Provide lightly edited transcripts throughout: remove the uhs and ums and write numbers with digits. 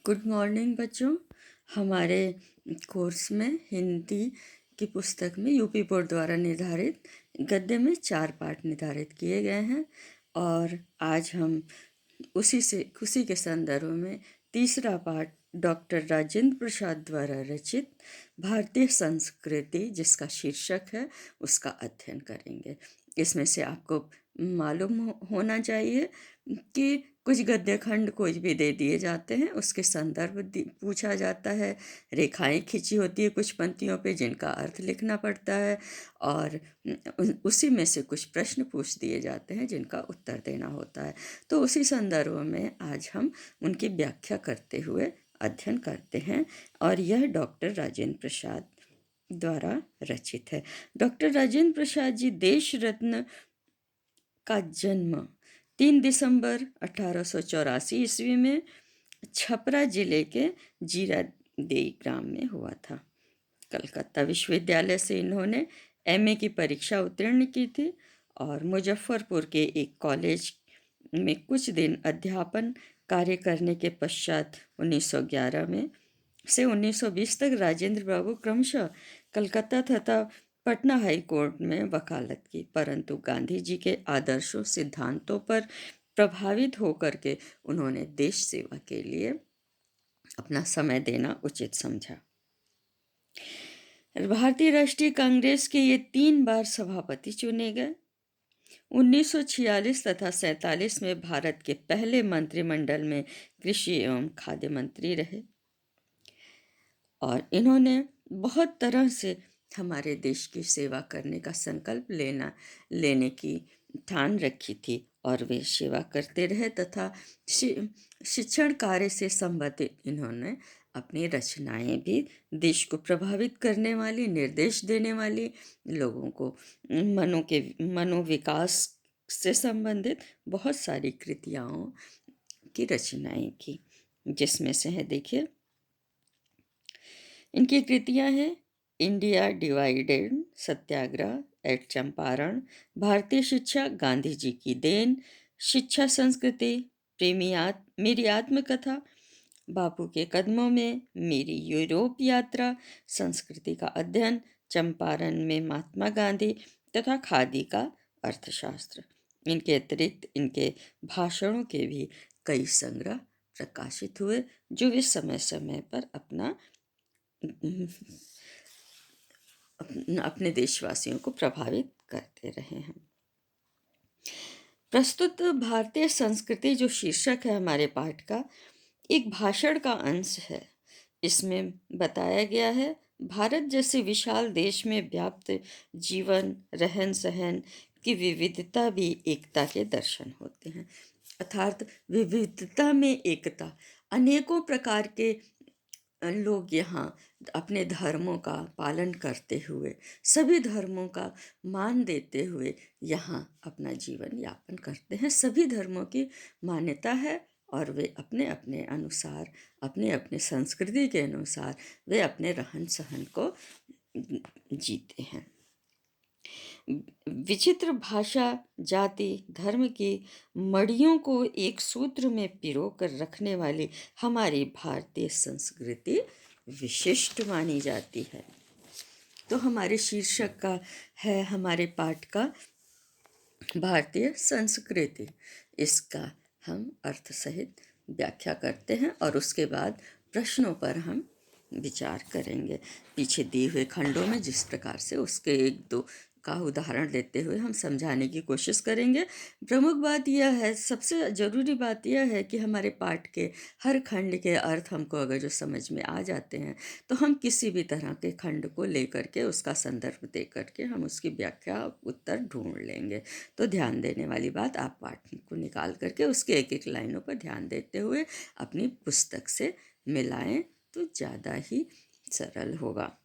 Good morning बच्चों। हमारे course में हिंदी की पुस्तक में यूपी बोर्ड द्वारा निर्धारित गद्य में 4 पाठ निर्धारित किए गए हैं और आज हम उसी के संदर्भ में तीसरा पाठ डॉक्टर राजेंद्र प्रसाद द्वारा रचित भारतीय संस्कृति जिसका शीर्षक है उसका अध्ययन करेंगे। इसमें से आपको मालूम होना चाहिए कि कुछ गद्य खंड कुछ भी दे दिए जाते हैं, उसके संदर्भ पूछा जाता है, रेखाएं खींची होती है कुछ पंक्तियों पे जिनका अर्थ लिखना पड़ता है और उसी में से कुछ प्रश्न पूछ दिए जाते हैं जिनका उत्तर देना होता है। तो उसी संदर्भ में आज हम उनकी व्याख्या करते हुए अध्ययन करते हैं और यह डॉक्टर राजेंद्र प्रसाद द्वारा रचित है। डॉक्टर राजेंद्र प्रसाद जी देश रत्न का जन्म 3 दिसंबर 1884 ईस्वी में छपरा जिले के जीरादेई ग्राम में हुआ था। कलकत्ता विश्वविद्यालय से इन्होंने एमए की परीक्षा उत्तीर्ण की थी और मुजफ्फरपुर के एक कॉलेज में कुछ दिन अध्यापन कार्य करने के पश्चात 1911 में से 1920 तक राजेंद्र बाबू क्रमशः कलकत्ता तथा पटना हाई कोर्ट में वकालत की, परंतु गांधी जी के आदर्शों सिद्धांतों पर प्रभावित होकर के उन्होंने देश सेवा के लिए अपना समय देना उचित समझा। भारतीय राष्ट्रीय कांग्रेस के ये 3 बार सभापति चुने गए। 1946 तथा 47 में भारत के पहले मंत्रिमंडल में कृषि एवं खाद्य मंत्री रहे और इन्होंने बहुत तरह से हमारे देश की सेवा करने का संकल्प लेने की ठान रखी थी और वे सेवा करते रहे तथा शिक्षण कार्य से संबंधित इन्होंने अपनी रचनाएं भी देश को प्रभावित करने वाली, निर्देश देने वाली, लोगों को मनोविकास से संबंधित बहुत सारी कृतियाओं की रचनाएं की, जिसमें से है देखिए इनकी कृतियां हैं इंडिया डिवाइडेड, सत्याग्रह एट चंपारण, भारतीय शिक्षा गांधी जी की देन, शिक्षा संस्कृति, मेरी आत्मकथा, बापू के कदमों में, मेरी यूरोप यात्रा, संस्कृति का अध्ययन, चंपारण में महात्मा गांधी तथा खादी का अर्थशास्त्र। इनके अतिरिक्त इनके भाषणों के भी कई संग्रह प्रकाशित हुए जो वे समय समय पर अपने देशवासियों को प्रभावित करते रहे हैं। प्रस्तुत भारतीय संस्कृति जो शीर्षक है हमारे पाठ का, एक भाषण का अंश है। इसमें बताया गया है भारत जैसे विशाल देश में व्याप्त जीवन, रहन सहन की विविधता भी एकता के दर्शन होते हैं। अर्थात विविधता में एकता, अनेकों प्रकार के लोग यहाँ अपने धर्मों का पालन करते हुए, सभी धर्मों का मान देते हुए यहाँ अपना जीवन यापन करते हैं। सभी धर्मों की मान्यता है और वे अपने अपने अनुसार, अपने अपने संस्कृति के अनुसार वे अपने रहन सहन को जीते हैं। विचित्र भाषा, जाति, धर्म की मड़ियों को एक सूत्र में पिरो कर रखने वाली हमारी भारतीय संस्कृति विशिष्ट मानी जाती है। तो हमारे शीर्षक का है हमारे पाठ का भारतीय संस्कृति। इसका हम अर्थ सहित व्याख्या करते हैं और उसके बाद प्रश्नों पर हम विचार करेंगे पीछे दिए हुए खंडों में, जिस प्रकार से उसके 1-2 का उदाहरण लेते हुए हम समझाने की कोशिश करेंगे। प्रमुख बात यह है, सबसे ज़रूरी बात यह है कि हमारे पाठ के हर खंड के अर्थ हमको अगर जो समझ में आ जाते हैं तो हम किसी भी तरह के खंड को लेकर के उसका संदर्भ दे करके हम उसकी व्याख्या उत्तर ढूंढ लेंगे। तो ध्यान देने वाली बात, आप पाठ को निकाल करके उसके एक एक लाइनों पर ध्यान देते हुए अपनी पुस्तक से मिलाएं तो ज़्यादा ही सरल होगा।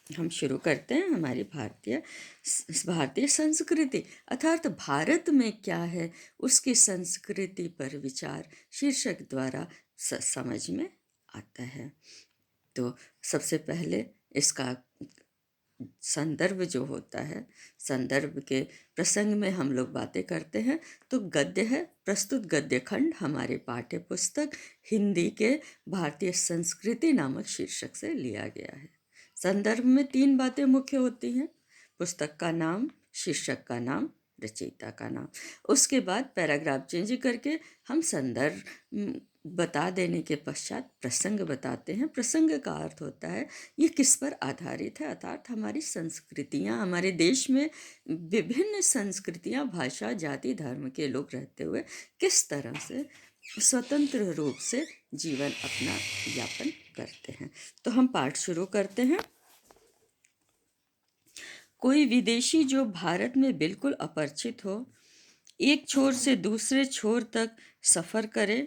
हम शुरू करते हैं हमारी भारतीय संस्कृति अर्थात भारत में क्या है उसकी संस्कृति पर विचार शीर्षक द्वारा समझ में आता है। तो सबसे पहले इसका संदर्भ जो होता है, संदर्भ के प्रसंग में हम लोग बातें करते हैं, तो गद्य है। प्रस्तुत गद्य खंड हमारे पाठ्य पुस्तक हिंदी के भारतीय संस्कृति नामक शीर्षक से लिया गया है। संदर्भ में 3 बातें मुख्य होती हैं: पुस्तक का नाम, शीर्षक का नाम, रचयिता का नाम। उसके बाद पैराग्राफ चेंज करके हम संदर्भ बता देने के पश्चात प्रसंग बताते हैं। प्रसंग का अर्थ होता है ये किस पर आधारित है, अर्थात हमारी संस्कृतियाँ, हमारे देश में विभिन्न संस्कृतियाँ, भाषा, जाति, धर्म के लोग रहते हुए किस तरह से स्वतंत्र रूप से जीवन अपना यापन करते हैं। तो हम पाठ शुरू करते हैं। कोई विदेशी जो भारत में बिल्कुल अपरिचित हो, एक छोर से दूसरे छोर तक सफ़र करे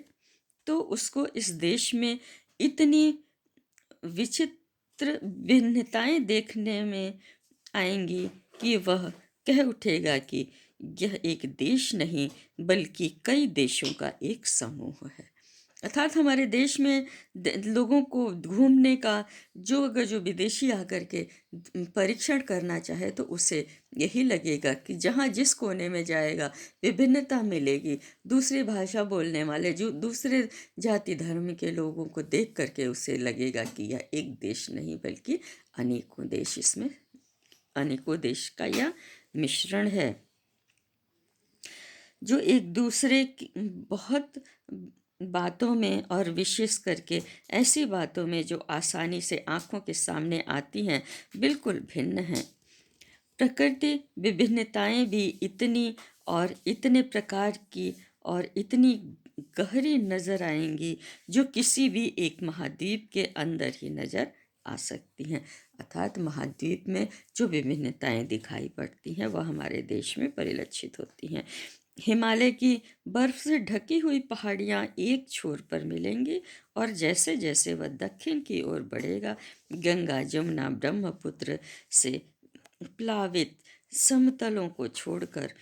तो उसको इस देश में इतनी विचित्र भिन्नताएं देखने में आएंगी कि वह कह उठेगा कि यह एक देश नहीं बल्कि कई देशों का एक समूह है। अर्थात हमारे देश में लोगों को घूमने का अगर जो विदेशी आकर के परीक्षण करना चाहे तो उसे यही लगेगा कि जहाँ जिस कोने में जाएगा विभिन्नता मिलेगी। दूसरी भाषा बोलने वाले, जो दूसरे जाति धर्म के लोगों को देख करके उसे लगेगा कि यह एक देश नहीं बल्कि अनेकों देश, इसमें अनेकों देश का यह मिश्रण है। जो एक दूसरे की बहुत बातों में और विशेष करके ऐसी बातों में जो आसानी से आँखों के सामने आती हैं बिल्कुल भिन्न हैं। प्रकृति विभिन्नताएं भी इतनी और इतने प्रकार की और इतनी गहरी नज़र आएंगी जो किसी भी एक महाद्वीप के अंदर ही नज़र आ सकती हैं। अर्थात महाद्वीप में जो विभिन्नताएं दिखाई पड़ती हैं वह हमारे देश में परिलक्षित होती हैं। हिमालय की बर्फ से ढकी हुई पहाड़ियाँ एक छोर पर मिलेंगी और जैसे जैसे वह दक्षिण की ओर बढ़ेगा, गंगा, जमुना, ब्रह्मपुत्र से प्लावित समतलों को छोड़कर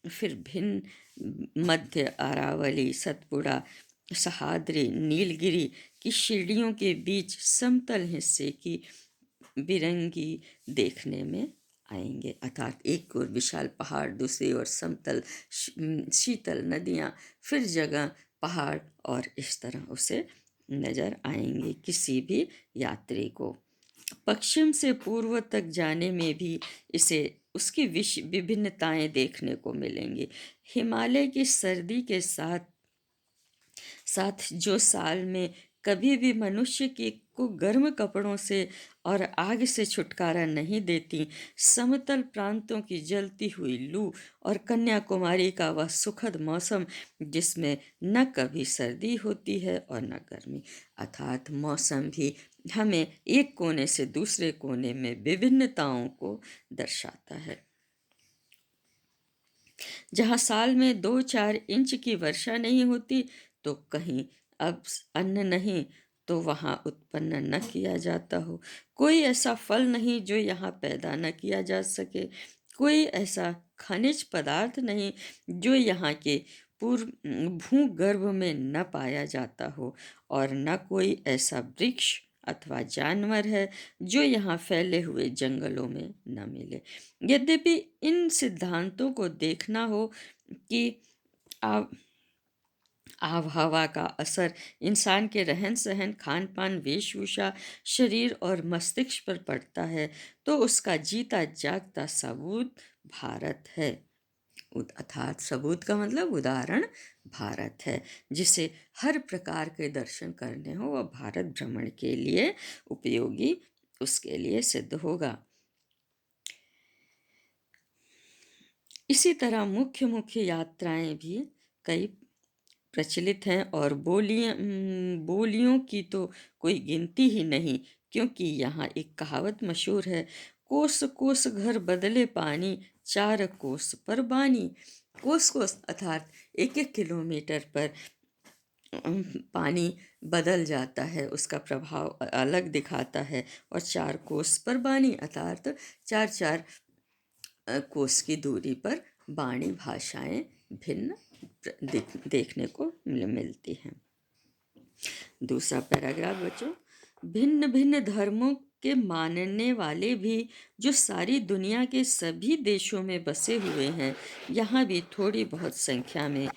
फिर भिन्न मध्य अरावली, सतपुड़ा, सहाद्री, नीलगिरी की सीढ़ियों के बीच समतल हिस्से की बिरंगी देखने में आएंगे। अर्थात एक ओर विशाल पहाड़, दूसरी ओर समतल शीतल नदियाँ, फिर जगह पहाड़, और इस तरह उसे नज़र आएंगे किसी भी यात्री को। पश्चिम से पूर्व तक जाने में भी इसे उसकी विभिन्नताएं देखने को मिलेंगी। हिमालय की सर्दी के साथ साथ जो साल में कभी भी मनुष्य को गर्म कपड़ों से और आग से छुटकारा नहीं देती, समतल प्रांतों की जलती हुई लू और कन्याकुमारी का वह सुखद मौसम जिसमें न कभी सर्दी होती है और न गर्मी। अर्थात मौसम भी हमें एक कोने से दूसरे कोने में विभिन्नताओं को दर्शाता है। जहाँ साल में 2-4 इंच की वर्षा नहीं होती तो कहीं अब अन्न नहीं तो वहाँ उत्पन्न न किया जाता हो, कोई ऐसा फल नहीं जो यहाँ पैदा न किया जा सके, कोई ऐसा खनिज पदार्थ नहीं जो यहाँ के पूर्व भूगर्भ में न पाया जाता हो, और न कोई ऐसा वृक्ष अथवा जानवर है जो यहाँ फैले हुए जंगलों में न मिले। यद्यपि इन सिद्धांतों को देखना हो कि आब हवा का असर इंसान के रहन सहन, खान पान, वेशभूषा, शरीर और मस्तिष्क पर पड़ता है तो उसका जीता जागता सबूत भारत है। अर्थात सबूत का मतलब उदाहरण भारत है। जिसे हर प्रकार के दर्शन करने हो वह भारत भ्रमण के लिए उपयोगी उसके लिए सिद्ध होगा। इसी तरह मुख्य मुख्य यात्राएं भी कई प्रचलित हैं और बोलियों की तो कोई गिनती ही नहीं, क्योंकि यहाँ एक कहावत मशहूर है, कोस कोस घर बदले पानी, 4 कोस पर बानी। कोस कोस अर्थात 1-1 किलोमीटर पर पानी बदल जाता है, उसका प्रभाव अलग दिखाता है, और 4 कोस पर बानी अर्थात 4-4 कोस की दूरी पर बाणी भाषाएं भिन्न देखने को मिलती हैं। दूसरा पैराग्राफ बच्चों, भिन्न भिन्न धर्मों के मानने वाले भी जो सारी दुनिया के सभी देशों में बसे हुए हैं, यहाँ भी थोड़ी बहुत संख्या में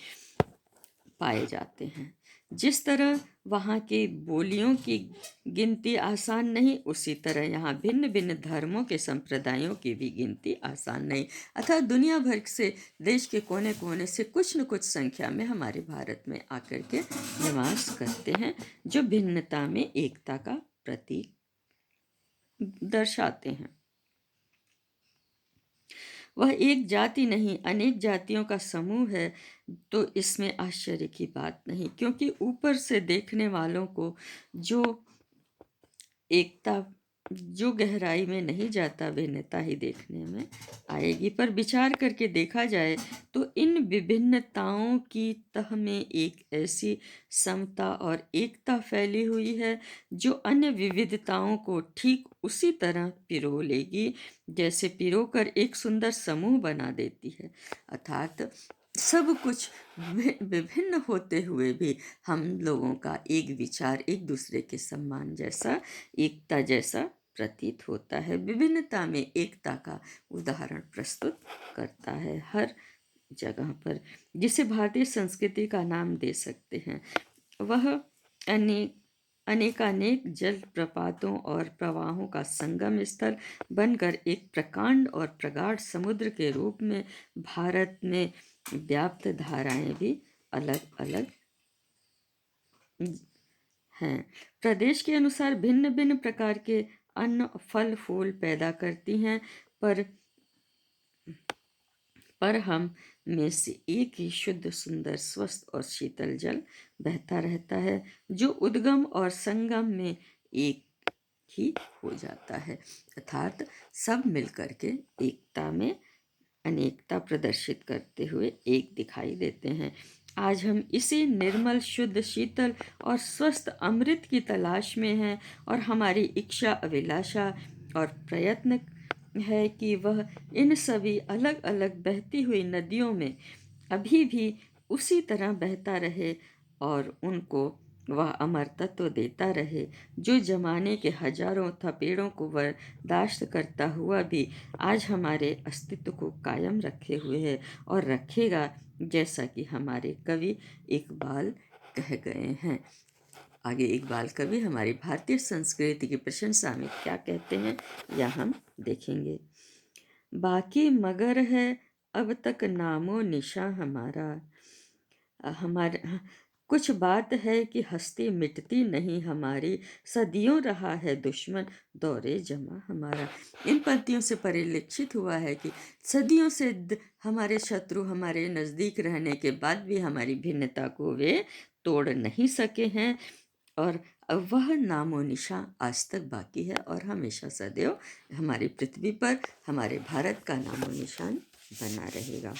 पाए जाते हैं। जिस तरह वहाँ की बोलियों की गिनती आसान नहीं, उसी तरह यहाँ भिन्न भिन्न धर्मों के संप्रदायों की भी गिनती आसान नहीं। अर्थात दुनिया भर से, देश के कोने कोने से कुछ न कुछ संख्या में हमारे भारत में आकर के निवास करते हैं, जो भिन्नता में एकता का प्रतीक दर्शाते हैं। वह एक जाति नहीं, अनेक जातियों का समूह है, तो इसमें आश्चर्य की बात नहीं, क्योंकि ऊपर से देखने वालों को जो एकता, जो गहराई में नहीं जाता, भिन्नता ही देखने में आएगी। पर विचार करके देखा जाए तो इन विभिन्नताओं की तह में एक ऐसी समता और एकता फैली हुई है जो अन्य विविधताओं को ठीक उसी तरह पिरो लेगी जैसे पिरोकर एक सुंदर समूह बना देती है। अर्थात सब कुछ विभिन्न होते हुए भी हम लोगों का एक विचार एक दूसरे के सम्मान जैसा, एकता जैसा प्रतीत होता है। विभिन्नता में एकता का उदाहरण प्रस्तुत करता है हर जगह पर, जिसे भारतीय संस्कृति का नाम दे सकते हैं। वह अनेकानेक जल प्रपातों और प्रवाहों का संगम स्थल बनकर एक प्रकांड और प्रगाढ़ समुद्र के रूप में भारत में व्याप्त धाराएं भी अलग अलग हैं। प्रदेश के अनुसार भिन्न भिन्न प्रकार के अन्न, फल, फूल पैदा करती हैं, पर हम में से एक ही शुद्ध, सुंदर, स्वस्थ और शीतल जल बहता रहता है, जो उद्गम और संगम में एक ही हो जाता है। अर्थात सब मिलकर के एकता में अनेकता प्रदर्शित करते हुए एक दिखाई देते हैं। आज हम इसी निर्मल, शुद्ध, शीतल और स्वस्थ अमृत की तलाश में हैं, और हमारी इच्छा, अभिलाषा और प्रयत्न है कि वह इन सभी अलग अलग बहती हुई नदियों में अभी भी उसी तरह बहता रहे और उनको वह अमर तत्व देता रहे, जो जमाने के हजारों थपेड़ों को बर्दाश्त करता हुआ भी आज हमारे अस्तित्व को कायम रखे हुए है और रखेगा, जैसा कि हमारे कवि इकबाल कह गए हैं। आगे इकबाल कवि हमारी भारतीय संस्कृति की प्रशंसा में क्या कहते हैं, यह हम देखेंगे। बाकी मगर है अब तक नामो निशा हमारा कुछ बात है कि हस्ती मिटती नहीं हमारी, सदियों रहा है दुश्मन दौरे जमा हमारा। इन पंक्तियों से परिलक्षित हुआ है कि सदियों से हमारे शत्रु हमारे नज़दीक रहने के बाद भी हमारी भिन्नता को वे तोड़ नहीं सके हैं, और वह नामो निशा आज तक बाकी है और हमेशा सदैव हमारी पृथ्वी पर हमारे भारत का नामो निशान बना रहेगा।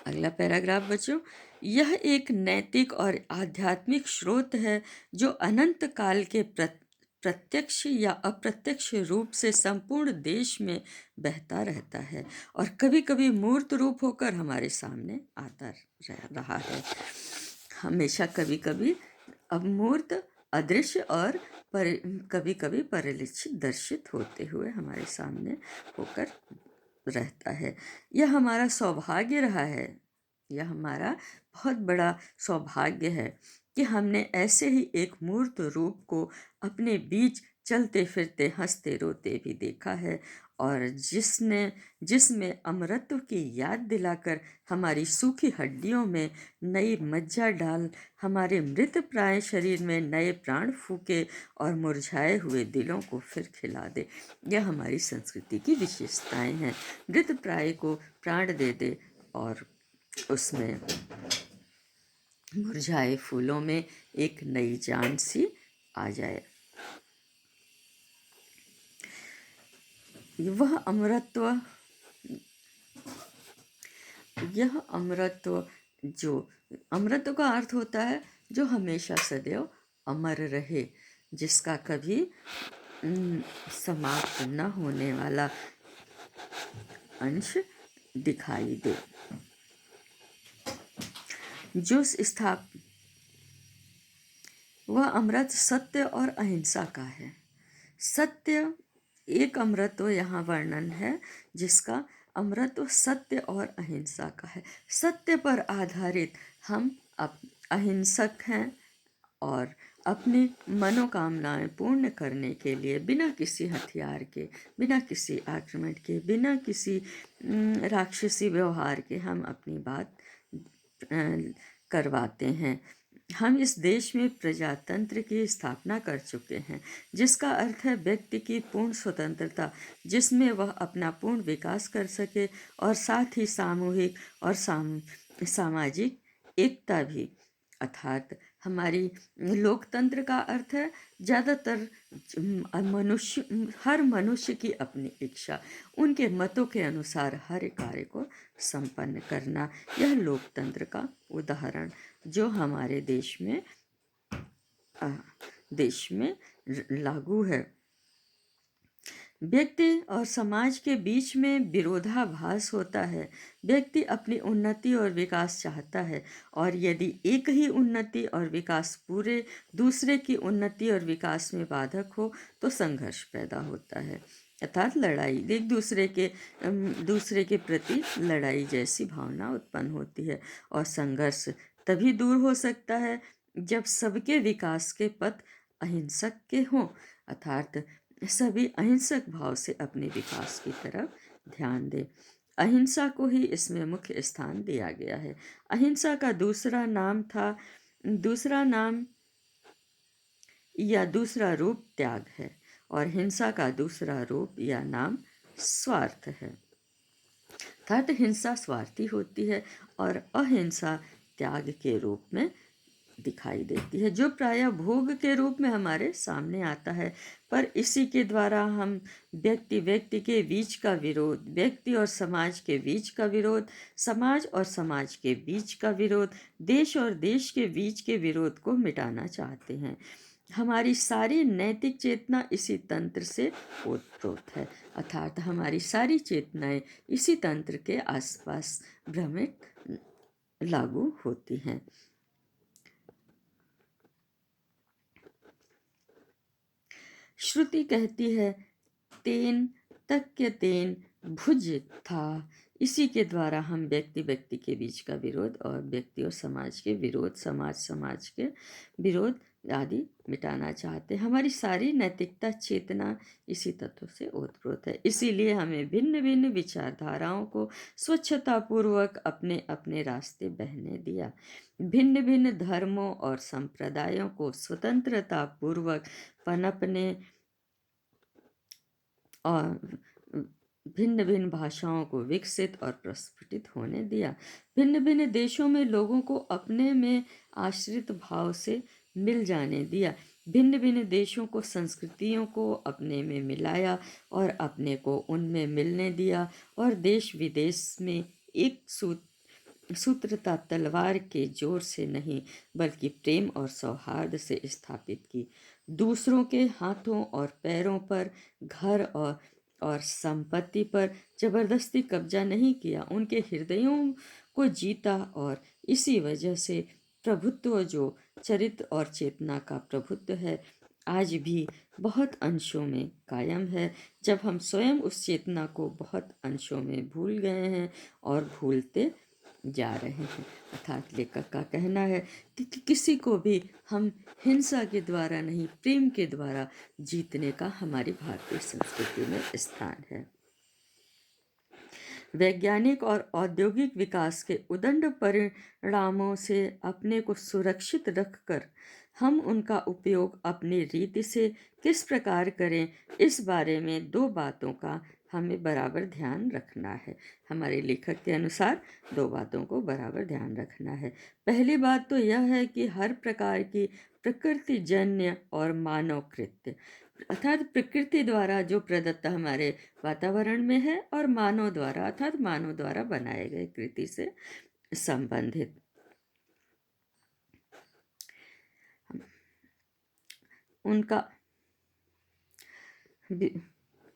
अगला पैराग्राफ बच्चों, यह एक नैतिक और आध्यात्मिक स्रोत है जो अनंत काल के प्रत्यक्ष या अप्रत्यक्ष रूप से संपूर्ण देश में बहता रहता है और कभी कभी मूर्त रूप होकर हमारे सामने आता रहा है। हमेशा कभी कभी अमूर्त, अदृश्य और कभी कभी परिलक्षित, दर्शित होते हुए हमारे सामने होकर रहता है। यह हमारा सौभाग्य रहा है, यह हमारा बहुत बड़ा सौभाग्य है कि हमने ऐसे ही एक मूर्त रूप को अपने बीच चलते फिरते, हंसते रोते भी देखा है, और जिसमें अमरत्व की याद दिलाकर हमारी सूखी हड्डियों में नई मज्जा डाल हमारे मृत प्राय शरीर में नए प्राण फूके और मुरझाए हुए दिलों को फिर खिला दे। यह हमारी संस्कृति की विशेषताएं हैं। मृत प्राय को प्राण दे दे और उसमें मुरझाए फूलों में एक नई जान सी आ जाए। यह अमरत्व, जो अमरत्व का अर्थ होता है जो हमेशा सदैव अमर रहे, जिसका कभी समाप्त न होने वाला अंश दिखाई दे, जो वह अमृत सत्य और अहिंसा का है। सत्य, एक अमृतत्व यहाँ वर्णन है जिसका अमृतत्व सत्य और अहिंसा का है। सत्य पर आधारित हम अहिंसक हैं और अपनी मनोकामनाएं पूर्ण करने के लिए बिना किसी हथियार के, बिना किसी आक्रमण के, बिना किसी राक्षसी व्यवहार के हम अपनी बात करवाते हैं। हम इस देश में प्रजातंत्र की स्थापना कर चुके हैं, जिसका अर्थ है व्यक्ति की पूर्ण स्वतंत्रता, जिसमें वह अपना पूर्ण विकास कर सके और साथ ही सामूहिक और सामाजिक एकता भी। अर्थात हमारी लोकतंत्र का अर्थ है ज़्यादातर हर मनुष्य की अपनी इच्छा, उनके मतों के अनुसार हर कार्य को संपन्न करना। यह लोकतंत्र का उदाहरण जो हमारे देश में लागू है। व्यक्ति और समाज के बीच में विरोधाभास होता है। व्यक्ति अपनी उन्नति और विकास चाहता है, और यदि एक ही उन्नति और विकास पूरे दूसरे की उन्नति और विकास में बाधक हो तो संघर्ष पैदा होता है, अर्थात लड़ाई, एक दूसरे के प्रति लड़ाई जैसी भावना उत्पन्न होती है। और संघर्ष तभी दूर हो सकता है जब सबके विकास के पथ अहिंसक के हों, अर्थात सभी अहिंसक भाव से अपने विकास की तरफ ध्यान दें। अहिंसा को ही इसमें मुख्य स्थान दिया गया है। अहिंसा का दूसरा नाम या दूसरा रूप त्याग है, और हिंसा का दूसरा रूप या नाम स्वार्थ है। अर्थात हिंसा स्वार्थी होती है और अहिंसा त्याग के रूप में दिखाई देती है, जो प्रायः भोग के रूप में हमारे सामने आता है। पर इसी के द्वारा हम व्यक्ति के बीच का विरोध, व्यक्ति और समाज के बीच का विरोध, समाज और समाज के बीच का विरोध, देश और देश के बीच के विरोध को मिटाना चाहते हैं। हमारी सारी नैतिक चेतना इसी तंत्र से ओतप्रोत है, अर्थात हमारी सारी चेतनाएं इसी तंत्र के आसपास भ्रमित लागू होती हैं। श्रुति कहती है, तेन तक्य तेन भुज था। इसी के द्वारा हम व्यक्ति के बीच का विरोध और व्यक्ति और समाज के विरोध, समाज के विरोध आदि मिटाना चाहते हैं। हमारी सारी नैतिकता चेतना इसी तत्व से ओतप्रोत है। इसीलिए हमें भिन्न भिन्न विचारधाराओं को स्वच्छतापूर्वक अपने अपने रास्ते बहने दिया। भिन्न भिन्न धर्मों और संप्रदायों को स्वतंत्रता पूर्वक पनपने और भिन्न भिन्न भाषाओं को विकसित और प्रस्फुटित होने दिया। भिन्न भिन्न देशों में लोगों को अपने में आश्रित भाव से मिल जाने दिया। भिन्न भिन्न देशों को, संस्कृतियों को अपने में मिलाया और अपने को उनमें मिलने दिया, और देश विदेश में एक सूत्रता तलवार के जोर से नहीं बल्कि प्रेम और सौहार्द से स्थापित की। दूसरों के हाथों और पैरों पर, घर और संपत्ति पर जबरदस्ती कब्जा नहीं किया, उनके हृदयों को जीता। और इसी वजह से प्रभुत्व, जो चरित्र और चेतना का प्रभुत्व है, आज भी बहुत अंशों में कायम है, जब हम स्वयं उस चेतना को बहुत अंशों में भूल गए हैं और भूलते जा रहे हैं। अर्थात लेखक का कहना है कि किसी को भी हम हिंसा के द्वारा नहीं, प्रेम के द्वारा जीतने का हमारी भारतीय संस्कृति में स्थान है। वैज्ञानिक और औद्योगिक विकास के उदंड परिणामों से अपने को सुरक्षित रखकर हम उनका उपयोग अपनी रीति से किस प्रकार करें, इस बारे में दो बातों का हमें बराबर ध्यान रखना है। हमारे लेखक के अनुसार दो बातों को बराबर ध्यान रखना है। पहली बात तो यह है कि हर प्रकार की प्रकृतिजन्य और मानव कृत्य, अर्थात प्रकृति द्वारा जो प्रदत्त हमारे वातावरण में है और मानव द्वारा, अर्थात मानव द्वारा बनाए गए कृति से संबंधित उनका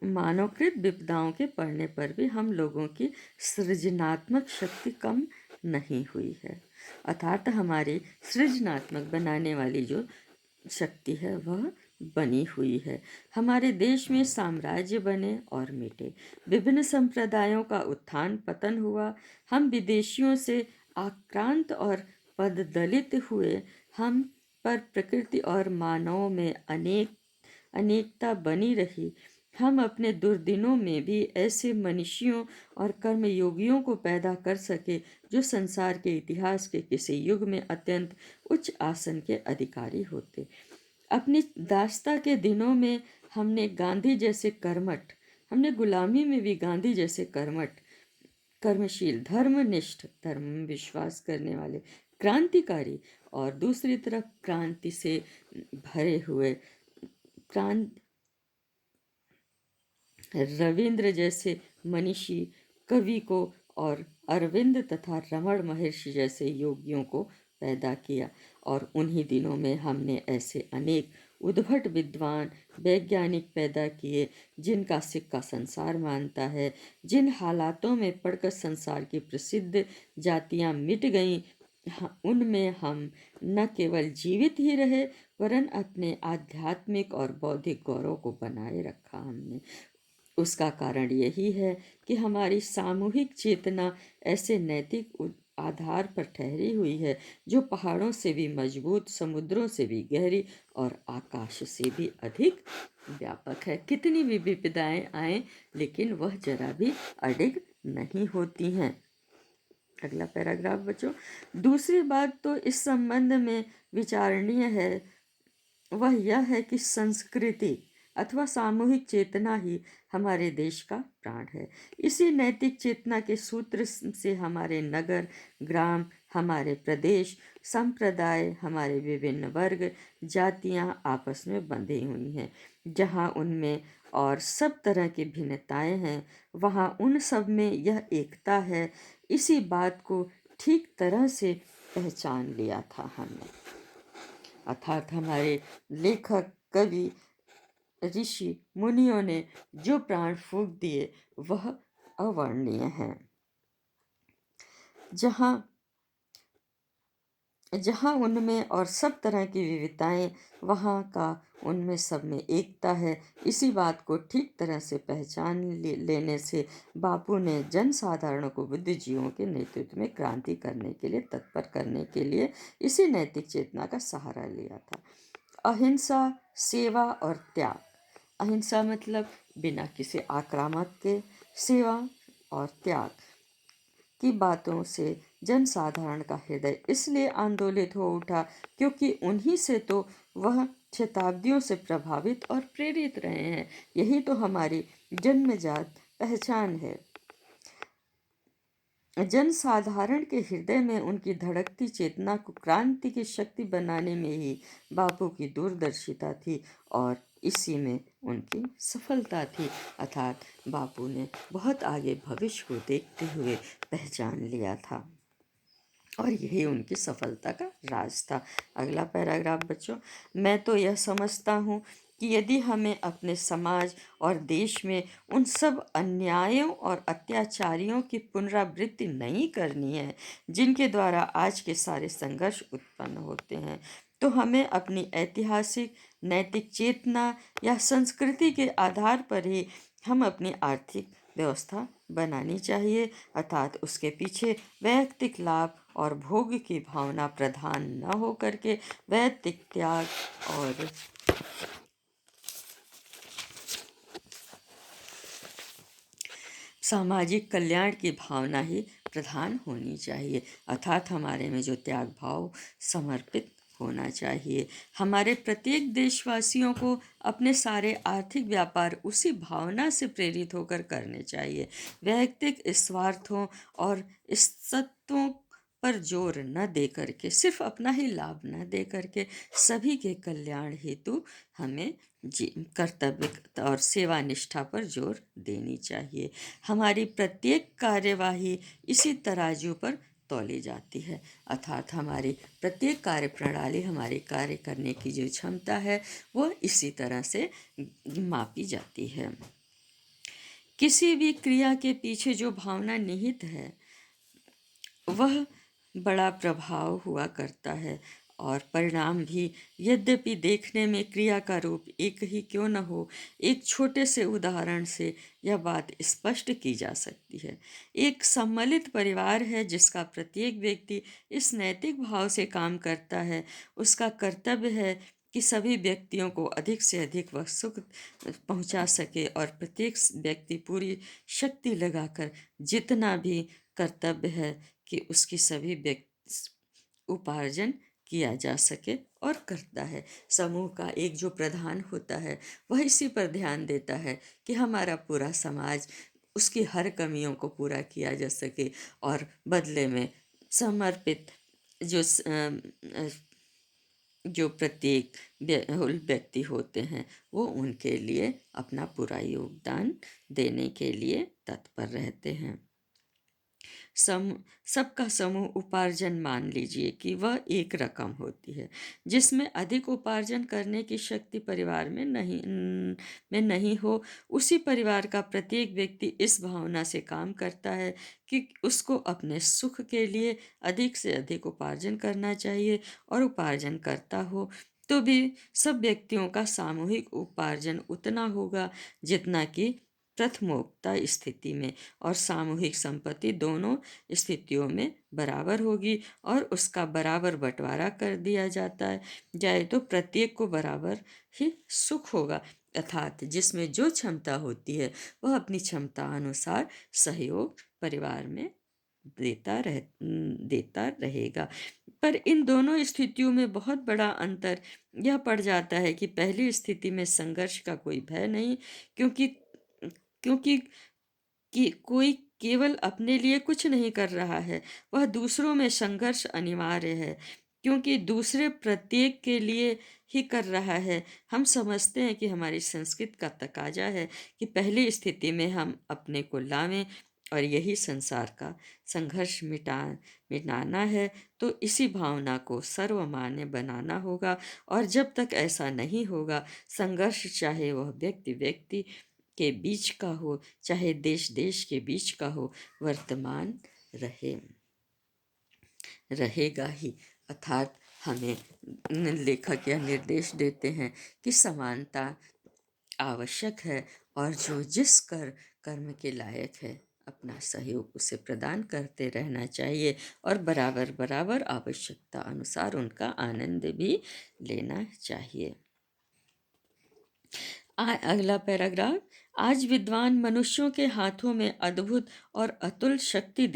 मानवकृत विपदाओं के पड़ने पर भी हम लोगों की सृजनात्मक शक्ति कम नहीं हुई है। अर्थात हमारी सृजनात्मक बनाने वाली जो शक्ति है वह बनी हुई है। हमारे देश में साम्राज्य बने और मिटे, विभिन्न संप्रदायों का उत्थान पतन हुआ, हम विदेशियों से आक्रांत और पददलित हुए, हम पर प्रकृति और मानव में अनेकता बनी रही। हम अपने दुर्दिनों में भी ऐसे मनीषियों और कर्मयोगियों को पैदा कर सके जो संसार के इतिहास के किसी युग में अत्यंत उच्च आसन के अधिकारी होते। अपनी दास्ता के दिनों में हमने गांधी जैसे कर्मठ, हमने गुलामी में भी गांधी जैसे कर्मठ, कर्मशील, धर्मनिष्ठ, धर्म में विश्वास करने वाले क्रांतिकारी, और दूसरी तरफ क्रांति से भरे हुए क्रांति रविंद्र जैसे मनीषी कवि को और अरविंद तथा रमण महर्षि जैसे योगियों को पैदा किया। और उन्हीं दिनों में हमने ऐसे अनेक उद्भट विद्वान वैज्ञानिक पैदा किए जिनका सिक्का संसार मानता है। जिन हालातों में पढ़कर संसार की प्रसिद्ध जातियां मिट गईं, उनमें हम न केवल जीवित ही रहे वरन अपने आध्यात्मिक और बौद्धिक गौरव को बनाए रखा हमने। उसका कारण यही है कि हमारी सामूहिक चेतना ऐसे नैतिक आधार पर ठहरी हुई है जो पहाड़ों से भी मजबूत, समुद्रों से भी गहरी और आकाश से भी अधिक व्यापक है। कितनी भी विपदाएं आए लेकिन वह जरा भी अडिग नहीं होती हैं। अगला पैराग्राफ बच्चों। दूसरी बात तो इस संबंध में विचारणीय है, वह यह है कि संस्कृति अथवा सामूहिक चेतना ही हमारे देश का प्राण है। इसी नैतिक चेतना के सूत्र से हमारे नगर, ग्राम, हमारे प्रदेश, संप्रदाय, हमारे विभिन्न वर्ग, जातियां आपस में बंधी हुई हैं। जहाँ उनमें और सब तरह की भिन्नताएं हैं, वहाँ उन सब में यह एकता है। इसी बात को ठीक तरह से पहचान लिया था हमने, अर्थात हमारे लेखक, कवि, ऋषि, मुनियों ने जो प्राण फूंक दिए वह अवर्णनीय है। जहाँ उनमें और सब तरह की विविधताएं, वहाँ का उनमें सब में एकता है। इसी बात को ठीक तरह से पहचान लेने से बापू ने जन साधारण को बुद्धिजीवियों के नेतृत्व में क्रांति करने के लिए तत्पर करने के लिए इसी नैतिक चेतना का सहारा लिया था। अहिंसा, सेवा और त्याग। अहिंसा मतलब बिना किसी आक्रामक के, सेवा और त्याग की बातों से जन साधारण का हृदय इसलिए आंदोलित हो उठा क्योंकि उन्हीं से तो वह शताब्दियों से प्रभावित और प्रेरित रहे हैं। यही तो हमारी जन्मजात पहचान है। जन साधारण के हृदय में उनकी धड़कती चेतना को क्रांति की शक्ति बनाने में ही बापू की दूरदर्शिता थी और इसी में उनकी सफलता थी। अर्थात बापू ने बहुत आगे भविष्य को देखते हुए पहचान लिया था और यही उनकी सफलता का राज था। अगला पैराग्राफ बच्चों। मैं तो यह समझता हूँ कि यदि हमें अपने समाज और देश में उन सब अन्यायों और अत्याचारियों की पुनरावृत्ति नहीं करनी है जिनके द्वारा आज के सारे संघर्ष उत्पन्न होते हैं, तो हमें अपनी ऐतिहासिक नैतिक चेतना या संस्कृति के आधार पर ही हम अपनी आर्थिक व्यवस्था बनानी चाहिए। अर्थात उसके पीछे वैयक्तिक लाभ और भोग की भावना प्रधान न हो करके वैयक्तिक त्याग और सामाजिक कल्याण की भावना ही प्रधान होनी चाहिए। अर्थात हमारे में जो त्याग भाव समर्पित होना चाहिए। हमारे प्रत्येक देशवासियों को अपने सारे आर्थिक व्यापार उसी भावना से प्रेरित होकर करने चाहिए। वैयक्तिक स्वार्थों और सत्वों पर जोर न दे करके, सिर्फ अपना ही लाभ न दे करके सभी के कल्याण हेतु हमें कर्तव्य और सेवा निष्ठा पर जोर देनी चाहिए। हमारी प्रत्येक कार्यवाही इसी तराजू पर तौली जाती है। अर्थात हमारी प्रत्येक कार्य प्रणाली, हमारे कार्य करने की जो क्षमता है वह इसी तरह से मापी जाती है। किसी भी क्रिया के पीछे जो भावना निहित है वह बड़ा प्रभाव हुआ करता है और परिणाम भी यद्यपि देखने में क्रिया का रूप एक ही क्यों न हो, एक छोटे से उदाहरण से यह बात स्पष्ट की जा सकती है। एक सम्मिलित परिवार है जिसका प्रत्येक व्यक्ति इस नैतिक भाव से काम करता है। उसका कर्तव्य है कि सभी व्यक्तियों को अधिक से अधिक वह सुख पहुंचा सके और प्रत्येक व्यक्ति पूरी शक्ति लगाकर जितना भी कर्तव्य है कि उसकी सभी व्यक्ति उपार्जन किया जा सके और करता है। समूह का एक जो प्रधान होता है वह इसी पर ध्यान देता है कि हमारा पूरा समाज उसकी हर कमियों को पूरा किया जा सके और बदले में समर्पित जो जो प्रत्येक व्यक्ति होते हैं वो उनके लिए अपना पूरा योगदान देने के लिए तत्पर रहते हैं। सम सबका समूह उपार्जन मान लीजिए कि वह एक रकम होती है जिसमें अधिक उपार्जन करने की शक्ति परिवार में नहीं हो। उसी परिवार का प्रत्येक व्यक्ति इस भावना से काम करता है कि उसको अपने सुख के लिए अधिक से अधिक उपार्जन करना चाहिए और उपार्जन करता हो तो भी सब व्यक्तियों का सामूहिक उपार्जन उतना होगा जितना कि प्रथमोक्ता स्थिति में और सामूहिक संपत्ति दोनों स्थितियों में बराबर होगी और उसका बराबर बंटवारा कर दिया जाता है जाए तो प्रत्येक को बराबर ही सुख होगा। अर्थात जिसमें जो क्षमता होती है वह अपनी क्षमता अनुसार सहयोग परिवार में देता रहेगा। पर इन दोनों स्थितियों में बहुत बड़ा अंतर यह पड़ जाता है कि पहली स्थिति में संघर्ष का कोई भय नहीं, क्योंकि क्योंकि कि कोई केवल अपने लिए कुछ नहीं कर रहा है, वह दूसरों में संघर्ष अनिवार्य है क्योंकि दूसरे प्रत्येक के लिए ही कर रहा है। हम समझते हैं कि हमारी संस्कृति का तकाजा है कि पहली स्थिति में हम अपने को लावें और यही संसार का संघर्ष मिटाना है। तो इसी भावना को सर्वमान्य बनाना होगा और जब तक ऐसा नहीं होगा, संघर्ष चाहे वह व्यक्ति व्यक्ति के बीच का हो चाहे देश देश के बीच का हो, वर्तमान रहेगा ही। अर्थात हमें लेखक यह निर्देश देते हैं कि समानता आवश्यक है और जो जिस कर्म के लायक है अपना सहयोग उसे प्रदान करते रहना चाहिए और बराबर बराबर आवश्यकता अनुसार उनका आनंद भी लेना चाहिए। अगला पैराग्राफ। आज विद्वान मनुष्यों के हाथों में अद्भुत और अतुल शक्ति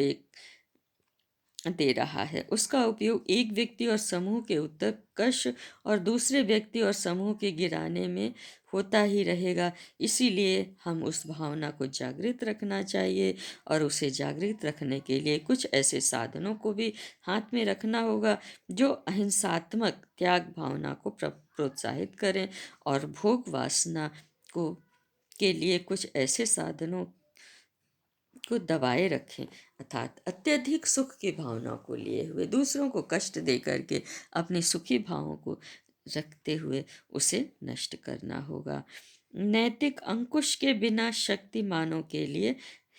दे रहा है। उसका उपयोग एक व्यक्ति और समूह के उत्कर्ष और दूसरे व्यक्ति और समूह के गिराने में होता ही रहेगा। इसीलिए हम उस भावना को जागृत रखना चाहिए और उसे जागृत रखने के लिए कुछ ऐसे साधनों को भी हाथ में रखना होगा जो अहिंसात्मक त्याग भावना को प्रोत्साहित करें और भोग वासना को के लिए कुछ ऐसे साधनों को दबाए रखें। अर्थात अत्यधिक सुख की भावना को लिए हुए दूसरों को कष्ट दे करके अपने सुखी भावों को रखते हुए उसे नष्ट करना होगा। नैतिक अंकुश के बिना शक्तिमानों के लिए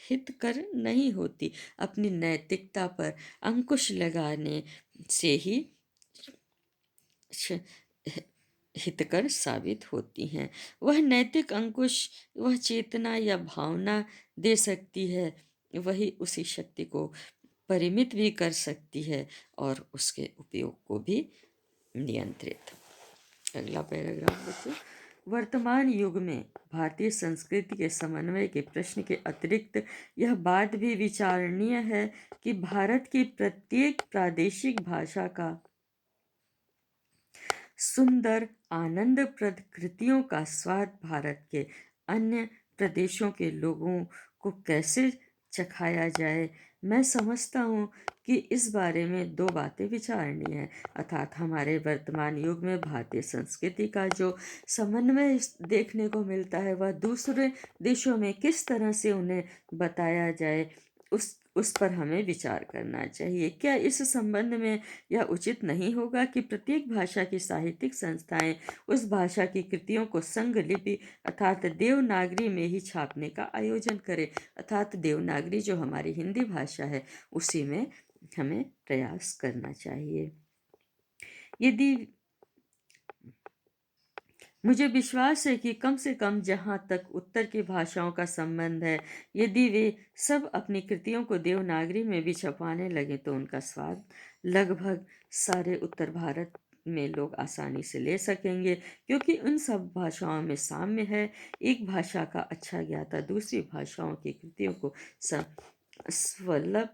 हितकर नहीं होती। अपनी नैतिकता पर अंकुश लगाने से ही हितकर साबित होती हैं। वह नैतिक अंकुश, वह चेतना या भावना दे सकती है, वही उसी शक्ति को परिमित भी कर सकती है और उसके उपयोग को भी नियंत्रित। अगला पैराग्राफ देखिए। वर्तमान युग में भारतीय संस्कृति के समन्वय के प्रश्न के अतिरिक्त यह बात भी विचारणीय है कि भारत की प्रत्येक प्रादेशिक भाषा का सुंदर आनंदप्रद कृतियों का स्वाद भारत के अन्य प्रदेशों के लोगों को कैसे चखाया जाए। मैं समझता हूँ कि इस बारे में दो बातें विचारणीय हैं। अर्थात हमारे वर्तमान युग में भारतीय संस्कृति का जो समन्वय देखने को मिलता है वह दूसरे देशों में किस तरह से उन्हें बताया जाए, उस पर हमें विचार करना चाहिए। क्या इस संबंध में यह उचित नहीं होगा कि प्रत्येक भाषा की साहित्यिक संस्थाएं उस भाषा की कृतियों को संघ लिपि अर्थात देवनागरी में ही छापने का आयोजन करें। अर्थात देवनागरी जो हमारी हिंदी भाषा है उसी में हमें प्रयास करना चाहिए। यदि मुझे विश्वास है कि कम से कम जहाँ तक उत्तर की भाषाओं का संबंध है, यदि वे सब अपनी कृतियों को देवनागरी में भी छपवाने लगे तो उनका स्वाद लगभग सारे उत्तर भारत में लोग आसानी से ले सकेंगे, क्योंकि उन सब भाषाओं में साम्य है। एक भाषा का अच्छा ज्ञाता दूसरी भाषाओं की कृतियों को स्वल्प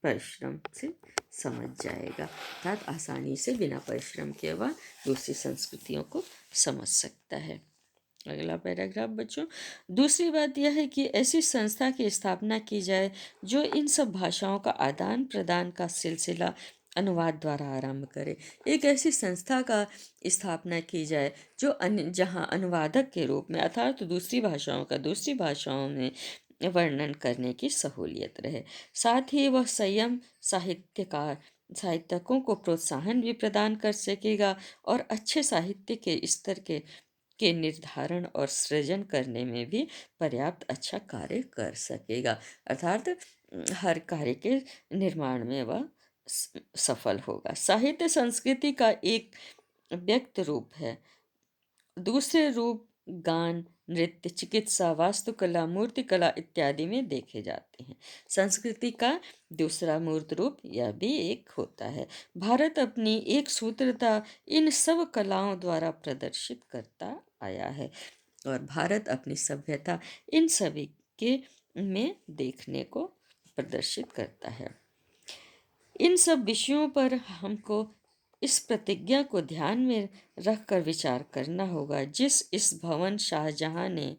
परिश्रम से समझ जाएगा, अर्थात आसानी से बिना परिश्रम के वह दूसरी संस्कृतियों को समझ सकता है। अगला पैराग्राफ बच्चों, दूसरी बात यह है कि ऐसी संस्था की स्थापना की जाए जो इन सब भाषाओं का आदान प्रदान का सिलसिला अनुवाद द्वारा आरंभ करे। एक ऐसी संस्था का स्थापना की जाए जो जहाँ अनुवादक के रूप में अर्थात दूसरी भाषाओं का दूसरी भाषाओं में वर्णन करने की सहूलियत रहे। साथ ही वह संयम साहित्यकों को प्रोत्साहन भी प्रदान कर सकेगा और अच्छे साहित्य के स्तर के निर्धारण और सृजन करने में भी पर्याप्त अच्छा कार्य कर सकेगा, अर्थात हर कार्य के निर्माण में वह सफल होगा। साहित्य संस्कृति का एक व्यक्त रूप है। दूसरे रूप गान, नृत्य, चिकित्सा, वास्तुकला, मूर्तिकला इत्यादि में देखे जाते हैं। संस्कृति का दूसरा मूर्त रूप यह भी एक होता है। भारत अपनी एक सूत्रता इन सब कलाओं द्वारा प्रदर्शित करता आया है और भारत अपनी सभ्यता इन सभी के में देखने को प्रदर्शित करता है। इन सब विषयों पर हमको इस प्रतिज्ञा को ध्यान में रखकर विचार करना होगा जिस इस भवन शाहजहां ने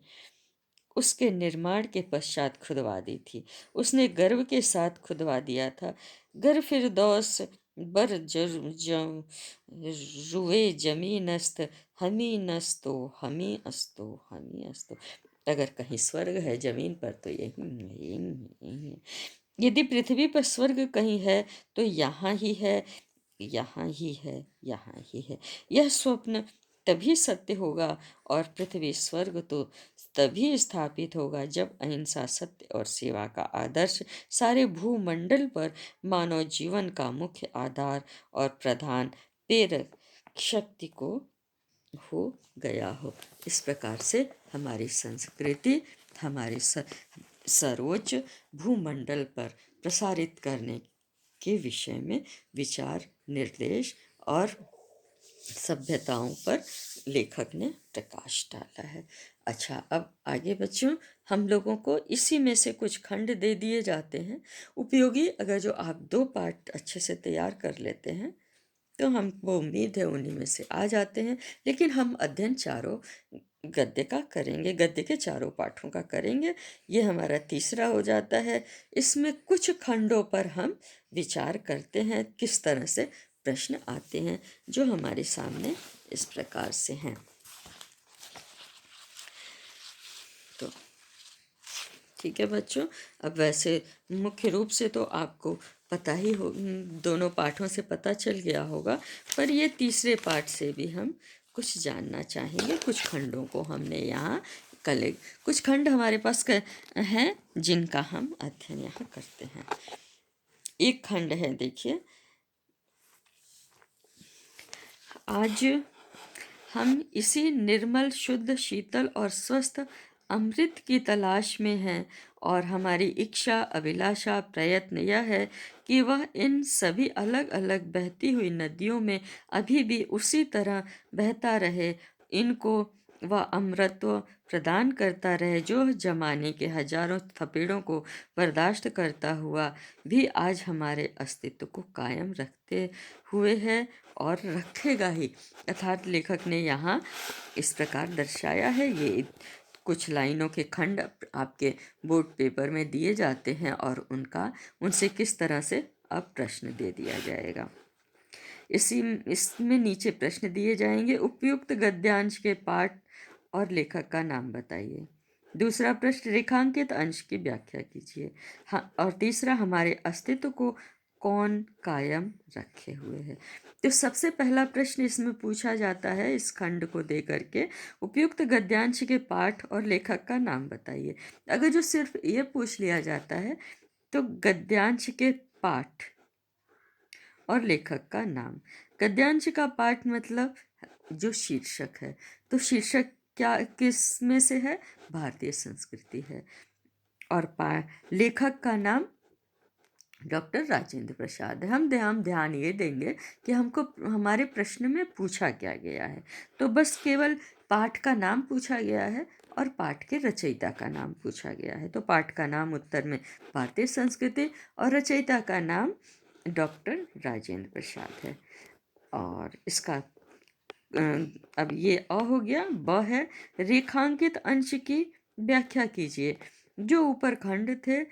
उसके निर्माण के पश्चात खुदवा दी थी। उसने गर्व के साथ खुदवा दिया था, गर फिरदौस बर रुए जमीनस्त हमी नस्तो हमी अस्तो हमी अस्तो। अगर कहीं स्वर्ग है जमीन पर तो यही है। यदि पृथ्वी पर स्वर्ग कहीं है तो यहाँ ही है, यहाँ ही है, यहाँ ही है। यह स्वप्न तभी सत्य होगा और पृथ्वी स्वर्ग तो तभी स्थापित होगा जब अहिंसा, सत्य और सेवा का आदर्श सारे भूमंडल पर मानव जीवन का मुख्य आधार और प्रधान प्रेरक शक्ति को हो गया हो। इस प्रकार से हमारी संस्कृति हमारे सर्वोच्च भूमंडल पर प्रसारित करने के विषय में विचार, निर्देश और सभ्यताओं पर लेखक ने प्रकाश डाला है। अच्छा, अब आगे बच्चों हम लोगों को इसी में से कुछ खंड दे दिए जाते हैं उपयोगी। अगर जो आप 2 पार्ट अच्छे से तैयार कर लेते हैं तो हमको उम्मीद है उन्हीं में से आ जाते हैं। लेकिन हम अध्ययन चारों गद्य का करेंगे, गद्य के चारों पाठों का करेंगे। ये हमारा तीसरा हो जाता है। इसमें कुछ खंडों पर हम विचार करते हैं, किस तरह से प्रश्न आते हैं, जो हमारे सामने इस प्रकार से हैं। तो ठीक है बच्चों, अब वैसे मुख्य रूप से तो आपको पता ही हो, दोनों पाठों से पता चल गया होगा, पर ये तीसरे पाठ से भी हम कुछ जानना चाहेंगे। कुछ खंडों को हमने यहाँ कुछ खंड हमारे पास हैं जिनका हम अध्ययन यहाँ करते हैं। एक खंड है, देखिए, आज हम इसी निर्मल, शुद्ध, शीतल और स्वस्थ अमृत की तलाश में हैं और हमारी इच्छा, अभिलाषा, प्रयत्न यह है कि वह इन सभी अलग अलग बहती हुई नदियों में अभी भी उसी तरह बहता रहे, इनको वह अमृतत्व प्रदान करता रहे जो जमाने के हजारों थपेड़ों को बर्दाश्त करता हुआ भी आज हमारे अस्तित्व को कायम रखते हुए है और रखेगा ही। अर्थात लेखक ने यहाँ इस प्रकार दर्शाया है। ये कुछ लाइनों के खंड आपके बोर्ड पेपर में दिए जाते हैं और उनसे किस तरह से अब प्रश्न दे दिया जाएगा। इसमें नीचे प्रश्न दिए जाएंगे। उपयुक्त गद्यांश के पाठ और लेखक का नाम बताइए। दूसरा प्रश्न, रेखांकित अंश की व्याख्या कीजिए। हाँ, और तीसरा, हमारे अस्तित्व को कौन कायम रखे हुए है। तो सबसे पहला प्रश्न इसमें पूछा जाता है, इस खंड को दे करके, उपयुक्त गद्यांश के पाठ और लेखक का नाम बताइए। अगर जो सिर्फ ये पूछ लिया जाता है तो गद्यांश के पाठ और लेखक का नाम, गद्यांश का पाठ मतलब जो शीर्षक है, तो शीर्षक क्या किस में से है? भारतीय संस्कृति है। और लेखक का नाम डॉक्टर राजेंद्र प्रसाद है। हम ध्यान ये देंगे कि हमको हमारे प्रश्न में पूछा क्या गया है, तो बस केवल पाठ का नाम पूछा गया है और पाठ के रचयिता का नाम पूछा गया है। तो पाठ का नाम उत्तर में भारतीय संस्कृति और रचयिता का नाम डॉक्टर राजेंद्र प्रसाद है। और इसका अब ये हो गया। ब है, रेखांकित अंश की व्याख्या कीजिए। जो ऊपर खंड थे,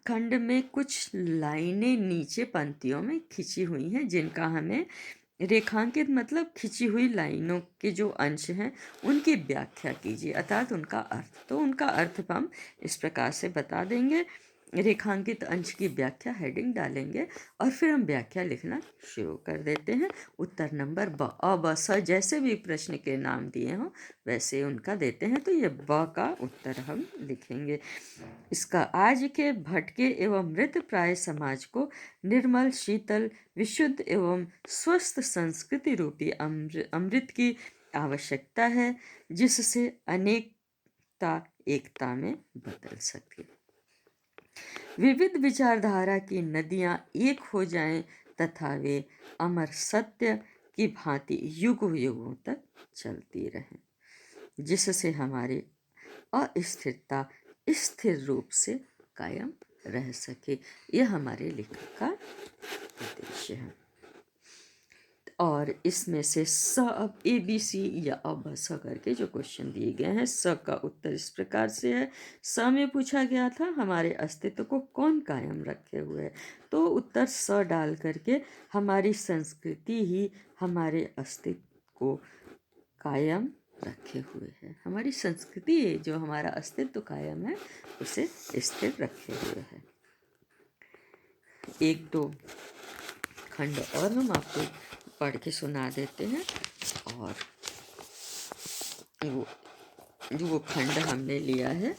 खंड में कुछ लाइनें नीचे पंक्तियों में खिंची हुई हैं, जिनका हमें रेखांकित मतलब खिंची हुई लाइनों के जो अंश हैं उनकी व्याख्या कीजिए, अर्थात उनका अर्थ। तो उनका अर्थ हम इस प्रकार से बता देंगे। रेखांकित अंश की व्याख्या हेडिंग डालेंगे और फिर हम व्याख्या लिखना शुरू कर देते हैं। उत्तर नंबर ब, अ, ब, स जैसे भी प्रश्न के नाम दिए हों वैसे उनका देते हैं। तो ये ब का उत्तर हम लिखेंगे। इसका आज के भटके एवं मृत प्राय समाज को निर्मल, शीतल, विशुद्ध एवं स्वस्थ संस्कृति रूपी अमृत की आवश्यकता है, जिससे अनेकता एकता में बदल सके। विविध विचारधारा की नदियां एक हो जाएं तथा वे अमर सत्य की भांति युगों युगों तक चलती रहें, जिससे हमारी अस्थिरता स्थिर रूप से कायम रह सके। यह हमारे लेखक का उद्देश्य है। और इसमें से स, अब ABC या अब स करके जो क्वेश्चन दिए गए हैं, स का उत्तर इस प्रकार से है। स में पूछा गया था हमारे अस्तित्व को कौन कायम रखे हुए है, तो उत्तर स डाल करके हमारी संस्कृति ही हमारे अस्तित्व को कायम रखे हुए है। हमारी संस्कृति जो हमारा अस्तित्व कायम है उसे स्थिर रखे हुए है। एक दो खंड और हम आपको पढ़ के सुना देते हैं। और वो खंड हमने लिया है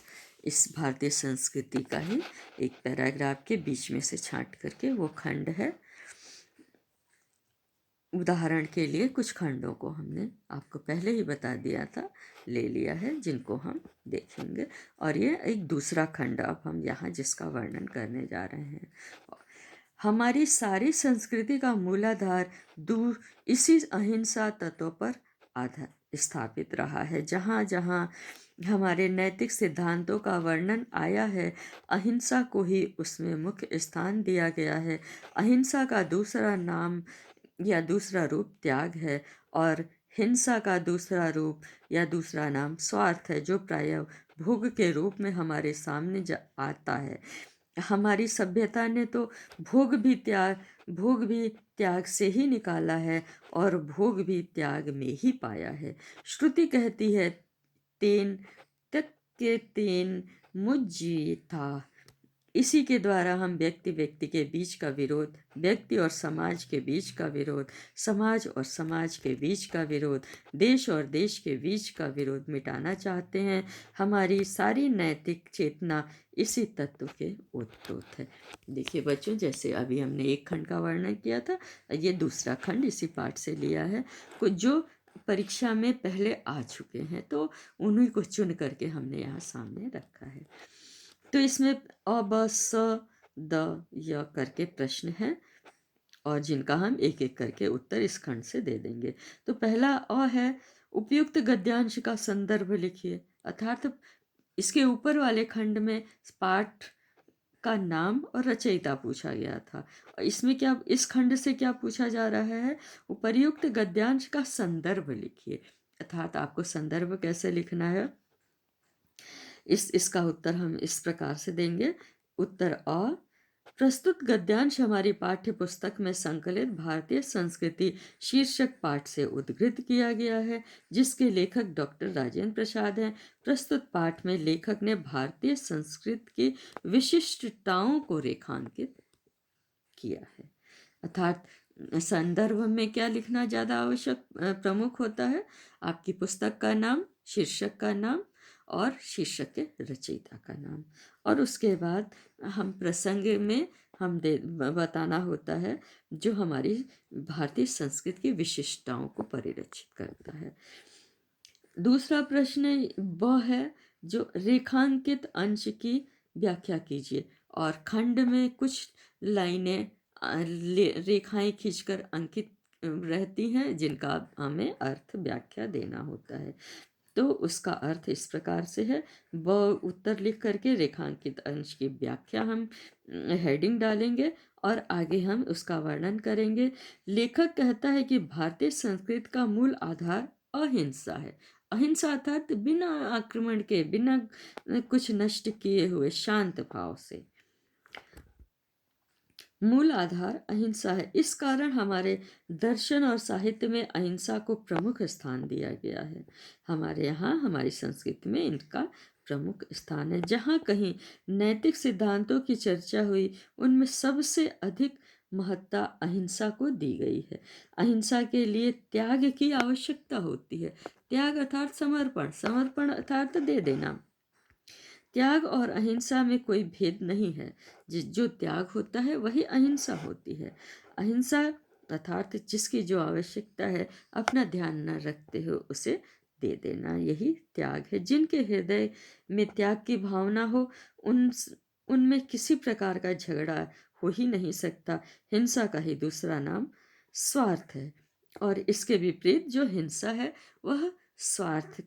इस भारतीय संस्कृति का ही एक पैराग्राफ के बीच में से छांट करके। वो खंड है, उदाहरण के लिए कुछ खंडों को हमने आपको पहले ही बता दिया था, ले लिया है, जिनको हम देखेंगे। और ये एक दूसरा खंड अब हम यहाँ जिसका वर्णन करने जा रहे हैं। हमारी सारी संस्कृति का मूलाधार दूर इसी अहिंसा तत्व पर आधार स्थापित रहा है। जहाँ जहाँ हमारे नैतिक सिद्धांतों का वर्णन आया है, अहिंसा को ही उसमें मुख्य स्थान दिया गया है। अहिंसा का दूसरा नाम या दूसरा रूप त्याग है, और हिंसा का दूसरा रूप या दूसरा नाम स्वार्थ है, जो प्रायः भोग के रूप में हमारे सामने आता है। हमारी सभ्यता ने तो भोग भी त्याग से ही निकाला है और भोग भी त्याग में ही पाया है। श्रुति कहती है, तेन तक के तेन मुझी था। इसी के द्वारा हम व्यक्ति के बीच का विरोध, व्यक्ति और समाज के बीच का विरोध, समाज और समाज के बीच का विरोध, देश और देश के बीच का विरोध मिटाना चाहते हैं। हमारी सारी नैतिक चेतना इसी तत्व के ओतप्रोत है। देखिए बच्चों, जैसे अभी हमने एक खंड का वर्णन किया था, ये दूसरा खंड इसी पाठ से लिया है, कुछ जो परीक्षा में पहले आ चुके हैं, तो उन्हीं को चुन करके हमने यहाँ सामने रखा है। तो इसमें अ, ब, स, द, य करके प्रश्न हैं, और जिनका हम एक एक करके उत्तर इस खंड से दे देंगे। तो पहला अ है, उपयुक्त गद्यांश का संदर्भ लिखिए। अर्थात इसके ऊपर वाले खंड में पाठ का नाम और रचयिता पूछा गया था, और इसमें क्या, इस खंड से क्या पूछा जा रहा है, उपयुक्त गद्यांश का संदर्भ लिखिए। अर्थात आपको संदर्भ कैसे लिखना है, इसका उत्तर हम इस प्रकार से देंगे। उत्तर अ, प्रस्तुत गद्यांश हमारी पाठ्य पुस्तक में संकलित भारतीय संस्कृति शीर्षक पाठ से उद्धृत किया गया है, जिसके लेखक डॉक्टर राजेंद्र प्रसाद हैं। प्रस्तुत पाठ में लेखक ने भारतीय संस्कृति की विशिष्टताओं को रेखांकित किया है। अर्थात संदर्भ में क्या लिखना ज़्यादा आवश्यक प्रमुख होता है, आपकी पुस्तक का नाम, शीर्षक का नाम और शीर्षक के रचयिता का नाम। और उसके बाद हम प्रसंग में हम बताना होता है जो हमारी भारतीय संस्कृति की विशिष्टताओं को परिलक्षित करता है। दूसरा प्रश्न वह है जो रेखांकित अंश की व्याख्या कीजिए, और खंड में कुछ लाइनें रेखाएं खींचकर अंकित रहती हैं जिनका हमें अर्थ व्याख्या देना होता है। तो उसका अर्थ इस प्रकार से है, वह उत्तर लिख करके रेखांकित अंश की व्याख्या हम हेडिंग डालेंगे और आगे हम उसका वर्णन करेंगे। लेखक कहता है कि भारतीय संस्कृति का मूल आधार अहिंसा है। अहिंसा अर्थात बिना आक्रमण के, बिना कुछ नष्ट किए हुए शांत भाव से। मूल आधार अहिंसा है। इस कारण हमारे दर्शन और साहित्य में अहिंसा को प्रमुख स्थान दिया गया है। हमारे यहाँ, हमारी संस्कृति में इनका प्रमुख स्थान है। जहाँ कहीं नैतिक सिद्धांतों की चर्चा हुई, उनमें सबसे अधिक महत्ता अहिंसा को दी गई है। अहिंसा के लिए त्याग की आवश्यकता होती है। त्याग अर्थात समर्पण, समर्पण अर्थात दे देना। त्याग और अहिंसा में कोई भेद नहीं है। जो त्याग होता है वही अहिंसा होती है। अहिंसा अर्थात जिसकी जो आवश्यकता है अपना ध्यान न रखते हुए उसे दे देना, यही त्याग है। जिनके हृदय में त्याग की भावना हो, उनमें किसी प्रकार का झगड़ा हो ही नहीं सकता। हिंसा का ही दूसरा नाम स्वार्थ है, और इसके विपरीत जो हिंसा है वह स्वार्थ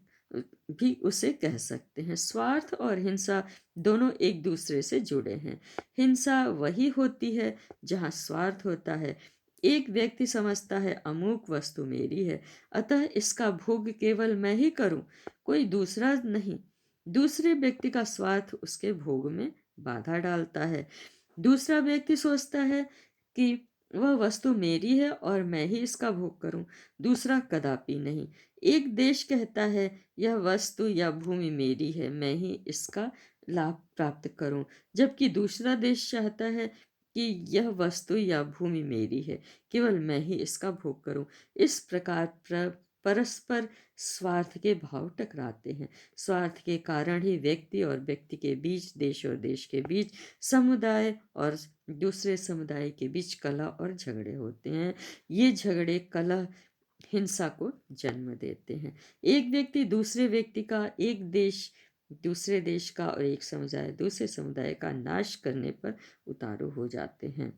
भी उसे कह सकते हैं। स्वार्थ और हिंसा दोनों एक दूसरे से जुड़े हैं। हिंसा वही होती है जहाँ स्वार्थ होता है। एक व्यक्ति समझता है अमुक वस्तु मेरी है, अतः इसका भोग केवल मैं ही करूं, कोई दूसरा नहीं। दूसरे व्यक्ति का स्वार्थ उसके भोग में बाधा डालता है। दूसरा व्यक्ति सोचता है कि वह वस्तु मेरी है और मैं ही इसका भोग करूं, दूसरा कदापि नहीं। एक देश कहता है यह वस्तु या भूमि मेरी है, मैं ही इसका लाभ प्राप्त करूं, जबकि दूसरा देश चाहता है कि यह वस्तु या भूमि मेरी है, केवल मैं ही इसका भोग करूं। इस प्रकार परस्पर स्वार्थ के भाव टकराते हैं। स्वार्थ के कारण ही व्यक्ति और व्यक्ति के बीच, देश और देश के बीच, समुदाय और दूसरे समुदाय के बीच कलह और झगड़े होते हैं। ये झगड़े, कलह हिंसा को जन्म देते हैं। एक व्यक्ति दूसरे व्यक्ति का, एक देश दूसरे देश का और एक समुदाय दूसरे समुदाय का नाश करने पर उतारू हो जाते हैं।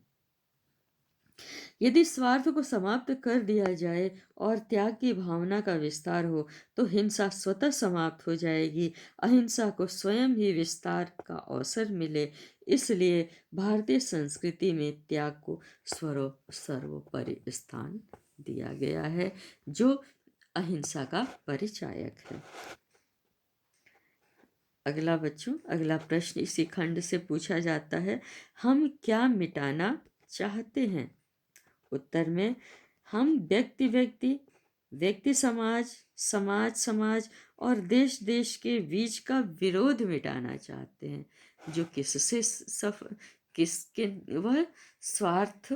यदि स्वार्थ को समाप्त कर दिया जाए और त्याग की भावना का विस्तार हो तो हिंसा स्वतः समाप्त हो जाएगी। अहिंसा को स्वयं ही विस्तार का अवसर मिले, इसलिए भारतीय संस्कृति में त्याग को सर्वोपरि स्थान दिया गया है, जो अहिंसा का परिचायक है। अगला बच्चों, अगला प्रश्न इसी खंड से पूछा जाता है, हम क्या मिटाना चाहते हैं? उत्तर में हम व्यक्ति समाज और देश के बीच का विरोध मिटाना चाहते हैं, जो किससे किसके वह स्वार्थ